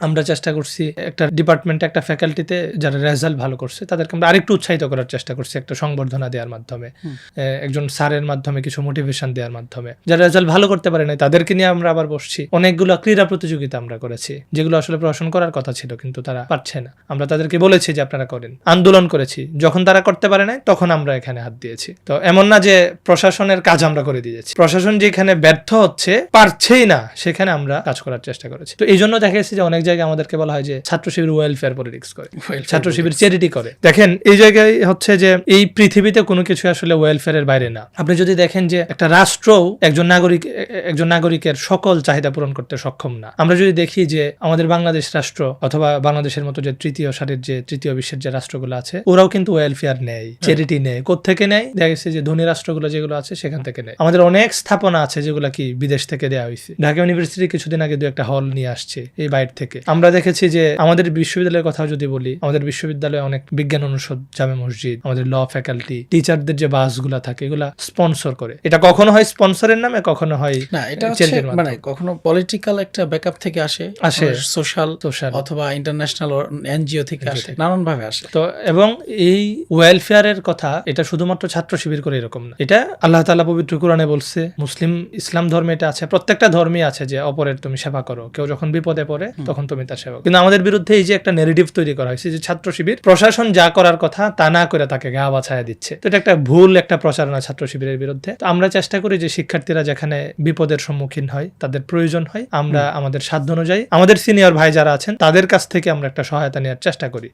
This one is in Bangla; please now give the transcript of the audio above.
আমরা চেষ্টা করছি একটা ডিপার্টমেন্টে একটা ফ্যাকাল্টিতে যারা রেজাল্ট ভালো করছে তাদেরকে আমরা আরেকটু উৎসাহিত করার চেষ্টা করছি একটা সংবর্ধনা দেওয়ার মাধ্যমে, একজন স্যারের মাধ্যমে কিছু মোটিভেশন দেওয়ার মাধ্যমে। যারা রেজাল্ট ভালো করতে পারে না তাদেরকে নিয়ে আমরা আবার বসছি। অনেকগুলো ক্রীড়া প্রতিযোগিতা আমরা করেছি যেগুলো আসলে প্রশাসন করার কথা ছিল কিন্তু তারা পারছে না। আমরা তাদেরকে বলেছি যে আপনারা করেন, আন্দোলন করেছি। যখন তারা করতে পারে না তখন আমরা এখানে হাত দিয়েছি। তো এমন না যে প্রশাসনের কাজ আমরা করে দিয়েছি, প্রশাসন যেখানে ব্যর্থ হচ্ছে, পারছেই না, সেখানে আমরা কাজ করার চেষ্টা করেছি। তো এই জন্য দেখা যাচ্ছে যে অনেক জায়গায় আমাদেরকে বলা হয় যে ছাত্র শিবির ওয়েলফেয়ার পলিটিক্স করে, ছাত্র শিবির চ্যারিটি করে। দেখেন এই জায়গায় হচ্ছে যে এই পৃথিবীতে কোনো কিছু আসলে ওয়েলফেয়ারের বাইরে না। আপনি যদি দেখেন যে একটা রাষ্ট্রও একজন নাগরিকের সকল চাহিদা পূরণ করতে সক্ষম না। আমরা যদি দেখি যে আমাদের বাংলাদেশ রাষ্ট্র অথবা বাংলাদেশের মতো যে তৃতীয় সারির যে তৃতীয় বিশ্বের যে রাষ্ট্রগুলো আছে ওরাও কিন্তু ওয়েলফেয়ার নেয়, চ্যারিটি নেয়। কোত্থেকে নেয়? দেখা গেছে যে ধনী রাষ্ট্রগুলো যেগুলো আছে সেখান থেকে নেয়। আমাদের অনেক স্থাপনা আছে যেগুলো কি বিদেশ থেকে দেওয়া হয়েছে। ঢাকা ইউনিভার্সিটি কিছুদিন আগে 2-1টা হল নিয়ে আসছে এই বাইরে থেকে। আমরা দেখেছি যে আমাদের বিশ্ববিদ্যালয়ের কথা যদি বলি, আমাদের বিশ্ববিদ্যালয়ে অনেক বিজ্ঞান অনুষদ, জামে মসজিদ, আমাদের ল ফ্যাকাল্টি, টিচারদের যে বাসগুলা থাকে এগুলা স্পন্সর করে। এটা কখনো হয় স্পন্সরের নামে, কখনো হয় না, এটা মানে কখনো পলিটিক্যাল একটা ব্যাকআপ থেকে আসে, সোশ্যাল অথবা ইন্টারন্যাশনাল এনজিও থেকে আসে, নানান ভাবে আসে। তো এবং এই ওয়েলফেয়ারের কথা এটা শুধুমাত্র ছাত্র শিবির করে এরকম না, এটা আল্লাহ তাআলা পবিত্র কোরআনে বলছে। মুসলিম ইসলাম ধর্মে এটা আছে, প্রত্যেকটা ধর্মে আছে যে অপরের তুমি সেবা করো, কেউ যখন বিপদে পড়ে তখন তুমি তার সেবা করো। কিন্তু আমাদের বিরুদ্ধে এই যে একটা নেগেটিভ তৈরি করা হয়েছে যে ছাত্র শিবির প্রশাসন যা করার কথা তা না করে তাকে গা বাছায়া দিচ্ছে। তো এটা একটা ভুল একটা প্রচারণা ছাত্র শিবিরের বিরুদ্ধে। তো আমরা চেষ্টা করি যে শিক্ষার্থীরা যেখানে বিপদের সম্মুখীন হয়, তাদের প্রয়োজন হয়, আমরা আমাদের সাধ্য অনুযায়ী আমাদের সিনিয়র ভাই যারা আছেন তাদের কাছ থেকে আমরা একটা সহায়তা নেওয়ার চেষ্টা করি।